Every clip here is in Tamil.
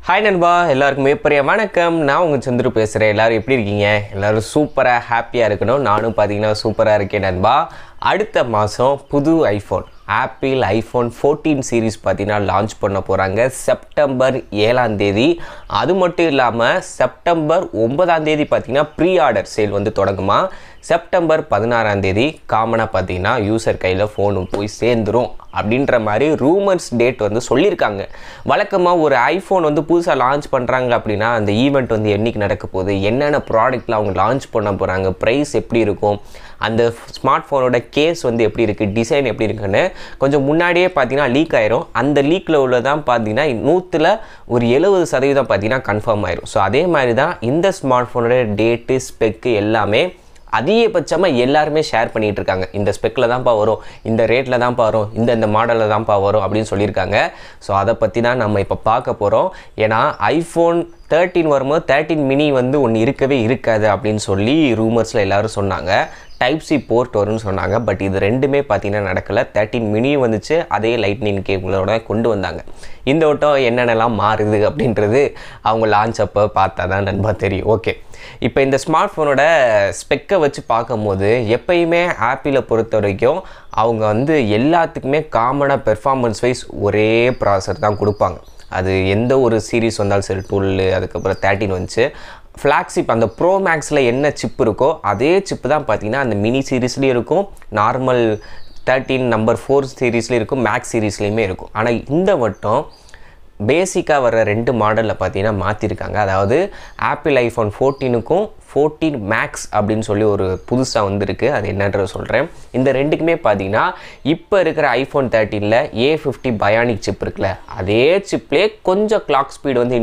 ஹாய் நண்பா, எல்லாருக்கும் மிகப்பெரிய வணக்கம். நான் உங்கள் சந்துரு பேசுகிறேன். எல்லோரும் எப்படி இருக்கீங்க? எல்லோரும் சூப்பராக ஹாப்பியாக இருக்கணும். நானும் பார்த்தீங்கன்னா சூப்பராக இருக்கேன் நண்பா. அடுத்த மாதம் புது ஐஃபோன் ஆப்பிள் ஐஃபோன் 14 சீரீஸ் பார்த்தீங்கன்னா லான்ச் பண்ண போகிறாங்க செப்டம்பர் 7ஆம் தேதி. அது மட்டும் இல்லாமல் செப்டம்பர் 9ஆம் தேதி பார்த்தீங்கன்னா ப்ரீ ஆர்டர் சேல் வந்து தொடங்குமா. செப்டம்பர் 16ஆம் தேதி காமனாக பார்த்தீங்கன்னா யூசர் கையில் ஃபோனு போய் சேர்ந்துடும் அப்படின்ற மாதிரி ரூமர்ஸ் டேட் வந்து சொல்லியிருக்காங்க. வழக்கமாக ஒரு ஐஃபோன் வந்து புதுசாக லான்ச் பண்ணுறாங்க அப்படின்னா அந்த ஈவெண்ட் வந்து என்றைக்கு நடக்க போகுது, என்னென்ன ப்ராடக்ட்டில் அவங்க லான்ச் பண்ண போகிறாங்க, ப்ரைஸ் எப்படி இருக்கும், அந்த ஸ்மார்ட் ஃபோனோட கேஸ் வந்து எப்படி இருக்குது, டிசைன் எப்படி இருக்குன்னு கொஞ்சம் முன்னாடியே பார்த்தீங்கன்னா லீக் ஆயிரும். அந்த லீக்கில் உள்ளதான் பார்த்தீங்கன்னா 100ல் ஒரு 70% பார்த்தீங்கன்னா கன்ஃபார்ம் ஆயிரும். ஸோ அதே மாதிரி தான் இந்த ஸ்மார்ட் ஃபோனோட டேட்டு ஸ்பெக்கு எல்லாமே அதிகபட்சமாக எல்லாருமே ஷேர் பண்ணிகிட்டு இருக்காங்க. இந்த ஸ்பெக்கில் தான்ப்பா வரும், இந்த ரேட்டில் தான்ப்பா வரும், இந்த மாடலில் தான்ப்பா வரும் அப்படின்னு சொல்லியிருக்காங்க. ஸோ அதை பற்றி தான் நம்ம இப்போ பார்க்க போகிறோம். ஏன்னா ஐஃபோன் 13 வரும்போது 13 மினி வந்து ஒன்று இருக்கவே இருக்காது அப்படின்னு சொல்லி ரூமர்ஸில் எல்லோரும் சொன்னாங்க. டைப் சி போர்ட் வரும்னு சொன்னாங்க. பட் இது ரெண்டுமே பார்த்தீங்கன்னா நடக்கலை. 13 மினி வந்துச்சு, அதே லைட்னிங் கேபிளோட கொண்டு வந்தாங்க. இந்த வட்டம் என்னென்னலாம் மாறுது அப்படின்றது அவங்க லான்ச் அப்போ பார்த்தா தான் நண்பா தெரியும். ஓகே, இப்போ இந்த ஸ்மார்ட் ஃபோனோட ஸ்பெக்கை வச்சு பார்க்கும்போது எப்பயுமே ஆப்பிளை பொறுத்த வரைக்கும் அவங்க வந்து எல்லாத்துக்குமே காமனாக பெர்ஃபார்மன்ஸ் வைஸ் ஒரே ப்ராசஸர் தான் கொடுப்பாங்க. அது எந்த ஒரு சீரீஸ் வந்தாலும் சரி, 12 அதுக்கப்புறம் 13 வந்துச்சு. ஃப்ளாக்ஷிப் அந்த ப்ரோ மேக்ஸில் என்ன சிப் இருக்கோ அதே சிப்பு தான் பார்த்தீங்கன்னா அந்த மினி சீரீஸ்லேயும் இருக்கும், நார்மல் 13 நம்பர் 4 சீரீஸ்லேயும் இருக்கும், மேக்ஸ் சீரீஸ்லேயுமே இருக்கும். ஆனால் இந்த வட்டம் பேசிக்காக வர 2 மாடலில் பார்த்தீங்கன்னா மாற்றிருக்காங்க. அதாவது ஆப்பிள் ஐஃபோன் 14க்கும் 14 மேக்ஸ் அப்படின்னு சொல்லி ஒரு புதுசாக வந்துருக்கு. அது என்னன்றதை சொல்கிறேன். இந்த ரெண்டுக்குமே பார்த்தீங்கன்னா இப்போ இருக்கிற ஐஃபோன் 13ல் A15 பயானிக் சிப் இருக்குல்ல, அதே சிப்லேயே கொஞ்சம் கிளாக் ஸ்பீடு வந்து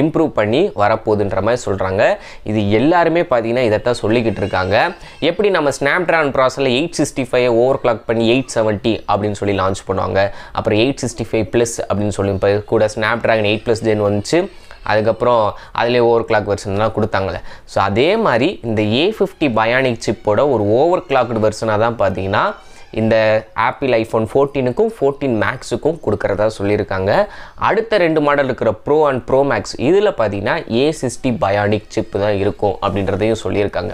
இம்ப்ரூவ் பண்ணி வரப்போகுதுன்ற மாதிரி சொல்கிறாங்க. இது எல்லாருமே பார்த்தீங்கன்னா இதைத்தான் சொல்லிக்கிட்டு இருக்காங்க. எப்படி நம்ம ஸ்னாப்ட்ராகன் ப்ராசஸில் 865 ஓவர் கிளாக் பண்ணி 870 அப்படின்னு சொல்லி லான்ச் பண்ணுவாங்க. அப்புறம் 865+ அப்படின்னு சொல்லி இப்போ கூட ஸ்னாப்ட்ராகன் 8+ ஜென் வந்துச்சு. அதுக்கப்புறம் அதிலே ஓவர் கிளாக் வெர்ஷன்லாம் கொடுத்தாங்களே. ஸோ அதே மாதிரி இந்த A50 பயானிக் சிப்போட ஒரு ஓவர் கிளாக்டு வெர்ஷனாக தான் பார்த்தீங்கன்னா இந்த ஆப்பிள் ஐஃபோன் 14க்கும் 14 மேக்ஸுக்கும் கொடுக்குறதா சொல்லியிருக்காங்க. அடுத்த 2 மாடல் இருக்கிற ப்ரோ அண்ட் ப்ரோ மேக்ஸ் இதில் பார்த்தீங்கன்னா A60 பயானிக் சிப்பு தான் இருக்கும் அப்படின்றதையும் சொல்லியிருக்காங்க.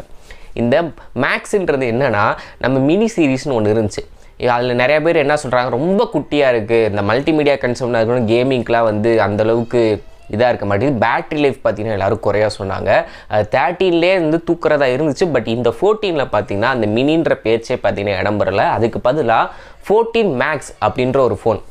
இந்த மேக்ஸுன்றது என்னென்னா நம்ம மினி சீரீஸ்னு ஒன்று இருந்துச்சு. அதில் நிறைய பேர் என்ன சொல்கிறாங்க, ரொம்ப குட்டியாக இருக்குது, இந்த மல்டிமீடியா கன்செப்டாக இருக்கணும், கேமிங்க்கெலாம் வந்து அந்தளவுக்கு இதாக இருக்க மாட்டேங்குது, பேட்ரி லைஃப் பார்த்தீங்கன்னா எல்லோரும் குறையா சொன்னாங்க. 13லே வந்து தூக்குறதா இருந்துச்சு. பட் இந்த 14ல் பார்த்தீங்கன்னா அந்த மினின்ற பேச்சே பார்த்தீங்கன்னா இடம் பெறலை. அதுக்கு பதிலாக 14 மேக்ஸ் அப்படின்ற ஒரு ஃபோன்,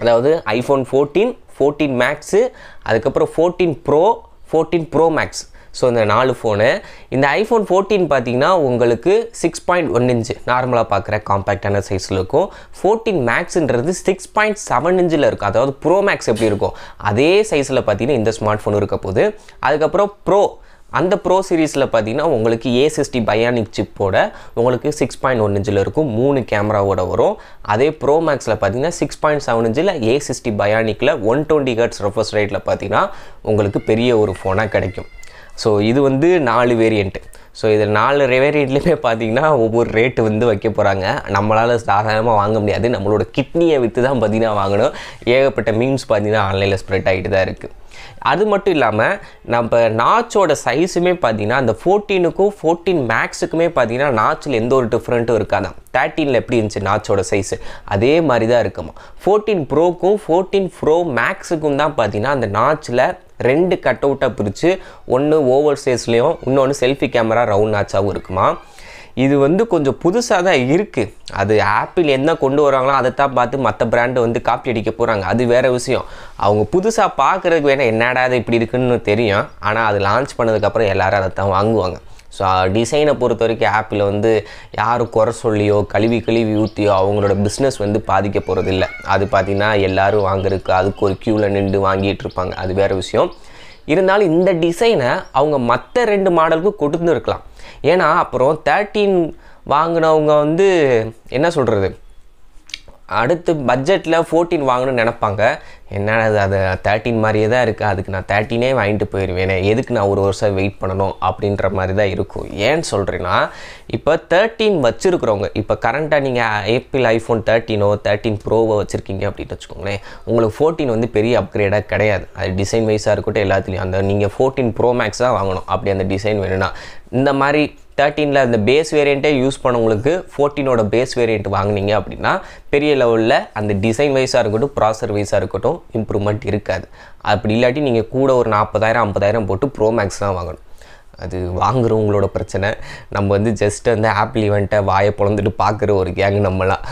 அதாவது ஐஃபோன் 14, 14 மேக்ஸு, அதுக்கப்புறம் 14 ப்ரோ, 14 ப்ரோ மேக்ஸ். ஸோ இந்த 4 ஃபோனு. இந்த ஐஃபோன் 14 பார்த்தீங்கன்னா உங்களுக்கு 6.1 இன்ச்சு நார்மலாக பார்க்குற காம்பேக்டான சைஸில் இருக்கும். 14 மேக்ஸுன்றது 6.7 இன்ச்சில் இருக்கும். அதாவது ப்ரோ மேக்ஸ் எப்படி இருக்கும் அதே சைஸில் பார்த்தீங்கன்னா இந்த ஸ்மார்ட் ஃபோன் இருக்க போகுது. அதுக்கப்புறம் ப்ரோ, அந்த ப்ரோ சீரீஸில் பார்த்தீங்கன்னா உங்களுக்கு A60 பயானிக் சிப்போட உங்களுக்கு 6.1 இன்ச்சில் இருக்கும், 3 கேமராவோட வரும். அதே ப்ரோ மேக்ஸில் பார்த்தீங்கன்னா 6.7 இன்ச்சில் A60 பயானிக்கில் 120 ஹெர்ட்ஸ் ரெஃப்ரெஷ் ரேட்டில் பார்த்தீங்கன்னா உங்களுக்கு பெரிய ஒரு ஃபோனாக கிடைக்கும். ஸோ இது வந்து 4 வேரியண்ட்டு. ஸோ இதில் 4 வேரியண்ட்லேயுமே பார்த்தீங்கன்னா ஒவ்வொரு ரேட்டு வந்து வைக்க போகிறாங்க. நம்மளால் சாதாரணமாக வாங்க முடியாது, நம்மளோட கிட்னியை விற்று தான் பார்த்தீங்கன்னா வாங்கணும். ஏகப்பட்ட மீம்ஸ் பார்த்தீங்கன்னா ஆன்லைனில் ஸ்ப்ரெட் ஆகிட்டு தான் இருக்குது. அது மட்டும் இல்லாமல் நம்ம நாச்சோட சைஸுமே பார்த்தீங்கன்னா அந்த 14க்கும் 14 மேக்ஸுக்குமே பார்த்தீங்கன்னா நாச்சில் எந்த ஒரு டிஃப்ரெண்ட்டும் இருக்காதான். 13ல் எப்படி இருந்துச்சு நாச்சோட சைஸு அதே மாதிரி தான் இருக்குமா. 14 ப்ரோக்கும் 14 ப்ரோ மேக்ஸுக்கும் தான் பார்த்தீங்கன்னா அந்த நாச்சில் 2 கட் அவுட்டாக பிரித்து, ஒன்று ஓவர் சைஸ்லேயும் இன்னொன்று செல்ஃபி கேமரா ரவுண்ட் நாச்சாகவும் இருக்குமா. இது வந்து கொஞ்சம் புதுசாக தான் இருக்குது. அது ஆப்பிள் என்ன கொண்டு வராங்களோ அதை தான் பார்த்து மற்ற பிராண்டை வந்து காப்பி அடிக்க போகிறாங்க, அது வேறு விஷயம். அவங்க புதுசாக பார்க்குறதுக்கு வேணால் என்னடா அது இப்படி இருக்குன்னு தெரியும். ஆனால் அது லான்ச் பண்ணதுக்கப்புறம் எல்லோரும் அதை தான் வாங்குவாங்க. ஸோ டிசைனை பொறுத்த வரைக்கும் ஆப்பிள் வந்து யாரும் குறை சொல்லியோ கழுவி ஊற்றியோ அவங்களோட பிஸ்னஸ் வந்து பாதிக்க போகிறது இல்லை. அது பார்த்திங்கன்னா எல்லோரும் வாங்குறதுக்கு அதுக்கு ஒரு க்யூவில் நின்று வாங்கிட்டு இருப்பாங்க, அது வேறு விஷயம். இருந்தாலும் இந்த டிசைனை அவங்க மற்ற 2 மாடலுக்கு கொடுத்து இருக்கலாம். ஏன்னா அப்புறம் 13 வாங்கினவங்க வந்து என்ன சொல்கிறது, அடுத்து பட்ஜெட்டில் 14 வாங்கணும்னு நினைப்பாங்க. என்னடா அது 13 மாதிரியே தான் இருக்குது, அதுக்கு நான் 13 வாங்கிட்டு போயிடுவேனே, எதுக்கு நான் ஒரு வருஷம் வெயிட் பண்ணணும் அப்படின்ற மாதிரி தான் இருக்கும். ஏன்னு சொல்கிறேன்னா இப்போ 13 வச்சுருக்கிறவங்க, இப்போ கரண்ட்டாக நீங்கள் ஆப்பிள் ஐஃபோன் 13 ப்ரோவோ வச்சுருக்கீங்க அப்படின்னு வச்சுக்கோங்களேன், உங்களுக்கு 14 வந்து பெரிய அப்கிரேடாக கிடையாது. அது டிசைன் வைஸாக இருக்கட்டும் எல்லாத்துலேயும் அந்த நீங்கள் 14 ப்ரோ மேக்ஸ் தான் வாங்கணும். அப்படி அந்த டிசைன் வேணும்னா இந்த மாதிரி 13ல் அந்த பேஸ் வேரியண்ட்டே யூஸ் பண்ணவங்களுக்கு 14ஓட பேஸ் வேரியண்ட் வாங்கினீங்க அப்படின்னா பெரிய லெவலில் அந்த டிசைன் வைஸாக இருக்கட்டும் ப்ராசர் வைஸாக இருக்கட்டும் இம்ப்ரூவ்மெண்ட் இருக்காது. அப்படி இல்லாட்டி நீங்கள் கூட ஒரு 40,000 50,000 போட்டு ப்ரோ மேக்ஸ் தான் வாங்கணும். அது வாங்குறவங்களோட பிரச்சனை. நம்ம வந்து ஜஸ்ட் வந்து ஆப்பிள் ஈவெண்ட்டை வாயை பொழந்துட்டு பார்க்குற ஒரு கேங் நம்மலாம்.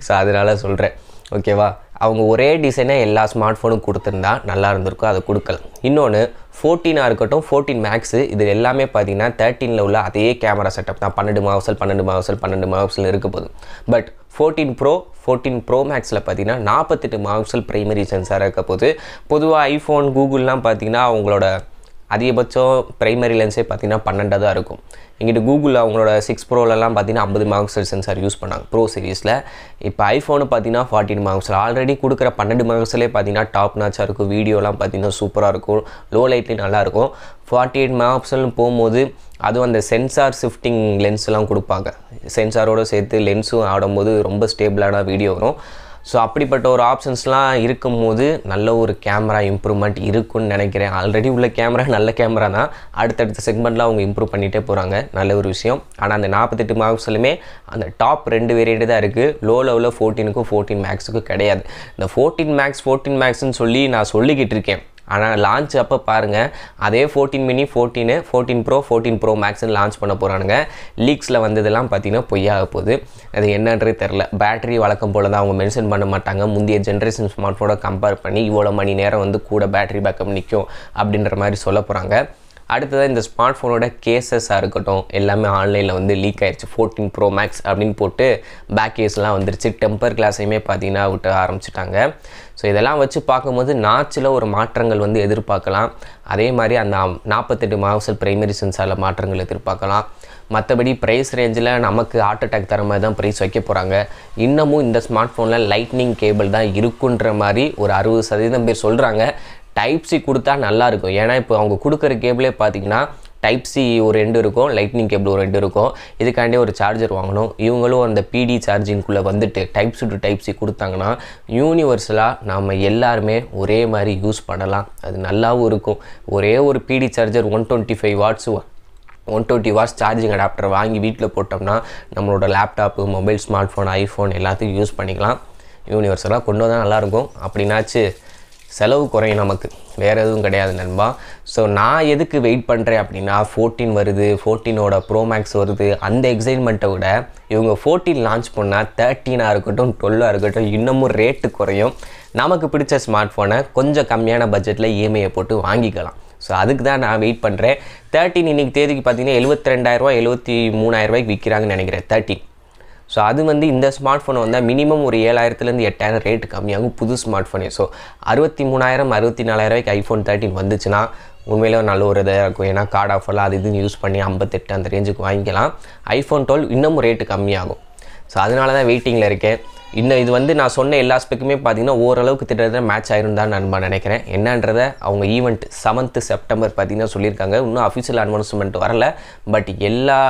ஸோ அதனால் சொல்கிறேன், ஓகேவா? அவங்க ஒரே டிசைனை எல்லா ஸ்மார்ட் ஃபோனும் கொடுத்துருந்தா நல்லா இருந்திருக்கும், அதை கொடுக்கல. இன்னொன்று 14 இருக்கட்டும் 14 மேக்ஸு இது எல்லாமே பார்த்தீங்கன்னா 13ல் உள்ள அதே கேமரா செட்டப் தான். 12 மெகாபிக்சல் இருக்க போகுது. பட் 14 ப்ரோ மேக்ஸில் பார்த்தீங்கன்னா 48 மெகாபிக்சல் ப்ரைமரி சென்சாராக இருக்க போகுது. பொதுவாக ஐஃபோன் கூகுள்லாம் பார்த்தீங்கன்னா அவங்களோட அதிகபட்சம் ப்ரைமரி லென்ஸே பார்த்தீங்கன்னா 12 தான் இருக்கும். இங்கிட்ட கூகுளில் அவங்களோட 6 ப்ரோலெலாம் பார்த்தீங்கன்னா 50 மெகாபிக்சல் சென்சார் யூஸ் பண்ணாங்க ப்ரோ சீரீஸில். இப்போ ஐஃபோனு பார்த்தீங்கன்னா 14 மெகாபிக்சல். ஆல்ரெடி கொடுக்குற 12 மெகாபிக்சலே பார்த்தீங்கன்னா டாப் நாச்சாக இருக்கும். வீடியோலாம் பார்த்தீங்கன்னா சூப்பராக இருக்கும், லோ லைட்லேயும் நல்லாயிருக்கும். 48 மெகாபிக்சல்னு போகும்போது அதுவும் அந்த சென்சார் ஷிஃப்டிங் லென்ஸ்லாம் கொடுப்பாங்க. சென்சாரோடு சேர்த்து லென்ஸும் ஆடும்போது ரொம்ப ஸ்டேபிளான வீடியோ வரும். ஸோ அப்படிப்பட்ட ஒரு ஆப்ஷன்ஸ்லாம் இருக்கும் போது நல்ல ஒரு கேமரா இம்ப்ரூவ்மெண்ட் இருக்குன்னு நினைக்கிறேன். ஆல்ரெடி உள்ள கேமரா நல்ல கேமரா தான், அடுத்தடுத்த செக்மெண்ட்டில் அவங்க இம்ப்ரூவ் பண்ணிகிட்டே போகிறாங்க, நல்ல ஒரு விஷயம். ஆனால் அந்த 48 மெகாபிக்சலுமே அந்த டாப் 2 வேரியண்ட் தான் இருக்குது. லோ லெவலில் 14க்கும் 14 மேக்ஸுக்கும் கிடையாது. இந்த 14 மேக்ஸ்ன்னு சொல்லி நான் சொல்லிக்கிட்டு இருக்கேன். ஆனால் லான்ச் அப்போ பாருங்கள், அதே 14 மினி 14 ப்ரோ 14 ப்ரோ மேக்ஸ்ன்னு லான்ச் பண்ண போகிறானுங்க. லீக்ஸில் வந்ததெல்லாம் பார்த்தீங்கன்னா பொய்யாக போகுது. அது என்னன்றே தெரில. பேட்டரி வழக்கம் போல் தான், அவங்க மென்ஷன் பண்ண மாட்டாங்க. முந்தைய ஜென்ரேஷன் ஸ்மார்ட் ஃபோனை கம்பேர் பண்ணி இவ்வளோ மணி நேரம் வந்து கூட பேட்டரி பேக்கப் நிற்கும் அப்படின்ற மாதிரி சொல்ல போகிறாங்க. அடுத்ததாக இந்த ஸ்மார்ட் ஃபோனோட கேசஸாக இருக்கட்டும் எல்லாமே ஆன்லைனில் வந்து லீக் ஆயிடுச்சு. 14 ப்ரோ மேக்ஸ் அப்படின்னு போட்டு பேக் கேஸ்லாம் வந்துருச்சு. டெம்பர் கிளாஸையுமே பார்த்தீங்கன்னா விட்டு ஆரம்பிச்சிட்டாங்க. ஸோ இதெல்லாம் வச்சு பார்க்கும்போது நாச்சில் ஒரு மாற்றங்கள் வந்து எதிர்பார்க்கலாம். அதே மாதிரி அந்த 48 மெகாபிக்சல் பிரைமரி சென்சாரில் மாற்றங்கள் எதிர்பார்க்கலாம். மற்றபடி ப்ரைஸ் ரேஞ்சில் நமக்கு ஹார்ட் அட்டாக் தர மாதிரி தான் ப்ரைஸ் வைக்க போகிறாங்க. இன்னமும் இந்த ஸ்மார்ட் ஃபோனில் லைட்னிங் கேபிள் தான் இருக்குன்ற மாதிரி ஒரு 60% பேர் சொல்கிறாங்க. டைப் சி கொடுத்தா நல்லாயிருக்கும். ஏன்னா இப்போ அவங்க கொடுக்குற கேபிளே பார்த்தீங்கன்னா டைப் சி ஒரு 2 இருக்கும், லைட்னிங் கேபிள் ஒரு 2 இருக்கும். இதுக்காண்டி ஒரு சார்ஜர் வாங்கணும். இவங்களும் அந்த பிடி சார்ஜிங்குள்ளே வந்துட்டு type C to type C கொடுத்தாங்கன்னா யூனிவர்சலாக நம்ம எல்லாருமே ஒரே மாதிரி யூஸ் பண்ணலாம். அது நல்லாவும் இருக்கும். ஒரே ஒரு பிடி charger 125 watts 120 watts charging adapter வாங்கி வீட்டில் போட்டோம்னா நம்மளோட laptop mobile smart phone iPhone எல்லாத்தையும் யூஸ் பண்ணிக்கலாம். யூனிவர்சலாக கொண்டு வந்தால் நல்லாயிருக்கும். அப்படின்னாச்சு செலவு குறையும் நமக்கு, வேறு எதுவும் கிடையாது நண்பா. ஸோ நான் எதுக்கு வெயிட் பண்ணுறேன் அப்படின்னா 14 வருது, 14ஓட ப்ரோ மேக்ஸ் வருது, அந்த எக்ஸைட்மெண்ட்டை விட இவங்க 14 லான்ச் பண்ணால் 13 இருக்கட்டும் 12 இருக்கட்டும் இன்னமும் ரேட்டு குறையும். நமக்கு பிடிச்ச ஸ்மார்ட் ஃபோனை கொஞ்சம் கம்மியான பட்ஜெட்டில் இஎம்ஐயை போட்டு வாங்கிக்கலாம். ஸோ அதுக்கு தான் நான் வெயிட் பண்ணுறேன். 13 இன்றைக்கி தேதிக்கு பார்த்தீங்கன்னா 72,000 73,000 விற்கிறாங்கன்னு நினைக்கிறேன் 13. ஸோ அது வந்து இந்த ஸ்மார்ட் ஃபோன் வந்தால் மினிமம் ஒரு 7,000 8,000 ரேட்டு கம்மியாகும் புது ஸ்மார்ட் ஃபோனே. ஸோ 63,000 64,000 ஐஃபோன் 13 வந்துச்சுன்னா உண்மையிலே நல்ல ஒரு இதாக இருக்கும். ஏன்னா கார்டு ஆஃபர்லாம் அது இதுன்னு யூஸ் பண்ணி 58 அந்த ரேஞ்சுக்கு வாங்கிக்கலாம். ஐஃபோன் 12 இன்னமும் ரேட்டு கம்மியாகும். ஸோ அதனால தான் வெயிட்டிங்கில் இருக்கேன். இன்னும் இது வந்து நான் சொன்ன எல்லா ஸ்பெக்குமே பார்த்தீங்கன்னா ஓரளவுக்கு திட்டத்தில் மேட்ச் ஆயிரும் தான் நான் நினைக்கிறேன். என்னன்றதை அவங்க ஈவெண்ட் 7th செப்டம்பர் பார்த்தீங்கன்னா சொல்லியிருக்காங்க. இன்னும் அஃபிஷியல் அனௌன்ஸ்மெண்ட் வரல. பட் எல்லா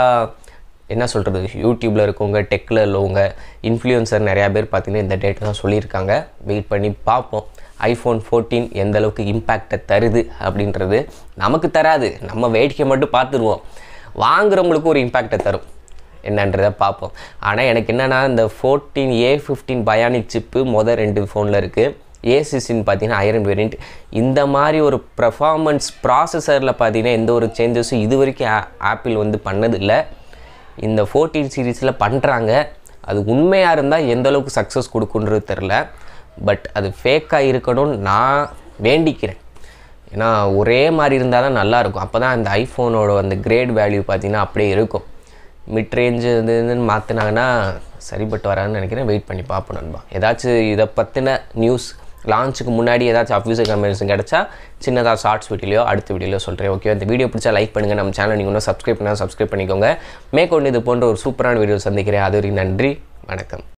என்ன சொல்கிறது யூடியூப்பில் இருக்கவங்க டெக்கில் உள்ளவங்க இன்ஃப்ளூயன்சர் நிறையா பேர் பார்த்தீங்கன்னா இந்த டேட்டு தான் சொல்லியிருக்காங்க. வெயிட் பண்ணி பார்ப்போம் ஐஃபோன் 14 எந்த அளவுக்கு இம்பேக்டை தருது அப்படின்றது. நமக்கு தராது, நம்ம வேடிக்கை மட்டும் பார்த்துருவோம். வாங்குறவங்களுக்கு ஒரு இம்பேக்டை தரும் என்னன்றதை பார்ப்போம். ஆனால் எனக்கு என்னென்னா இந்த 14 A15 பயானிக் சிப்பு மொதல் 2 ஃபோனில் இருக்குது. A16 பார்த்தீங்கன்னா ஐரன் வேரியண்ட். இந்த மாதிரி ஒரு பர்ஃபார்மன்ஸ் ப்ராசஸரில் பார்த்தீங்கன்னா எந்த ஒரு சேஞ்சஸும் இது வரைக்கும் ஆப்பிள் வந்து பண்ணதில்லை. இந்த 14 சீரீஸில் பண்ணுறாங்க. அது உண்மையாக இருந்தால் எந்த அளவுக்கு சக்ஸஸ் கொடுக்குன்றது தெரில. பட் அது ஃபேக்காக இருக்கணும்னு நான் வேண்டிக்கிறேன். ஏன்னா ஒரே மாதிரி இருந்தால் தான் நல்லாயிருக்கும். அப்போ தான் அந்த ஐஃபோனோட அந்த கிரேட் வேல்யூ பார்த்திங்கன்னா அப்படியே இருக்கும். மிட் ரேஞ்சு இதுன்னு மாற்றினாங்கன்னா சரிப்பட்டு வராதுன்னு நினைக்கிறேன். வெயிட் பண்ணி பார்ப்போம் நண்பா. ஏதாச்சும் இதை பற்றின நியூஸ் லான்ச்சுக்கு முன்னாடி ஏதாச்சும் அஃபிஷியல் கமெண்ட்ஸ் கிடச்சா சின்னதாக ஷார்ட்ஸ் வீடியோலையோ அடுத்த வீடியோலையோ சொல்கிறேன். ஓகே, இந்த வீடியோ பிடிச்சா லைக் பண்ணுங்கள். நம்ம சேனல் நீங்கள் இன்னும் சப்ஸ்கிரைப் பண்ணால் சப்ஸ்கிரைப் பண்ணிக்கோங்க. மேற்கொண்டு இது போன்ற ஒரு சூப்பரான வீடியோ சந்திக்கிறேன். அது வரைக்கும் நன்றி, வணக்கம்.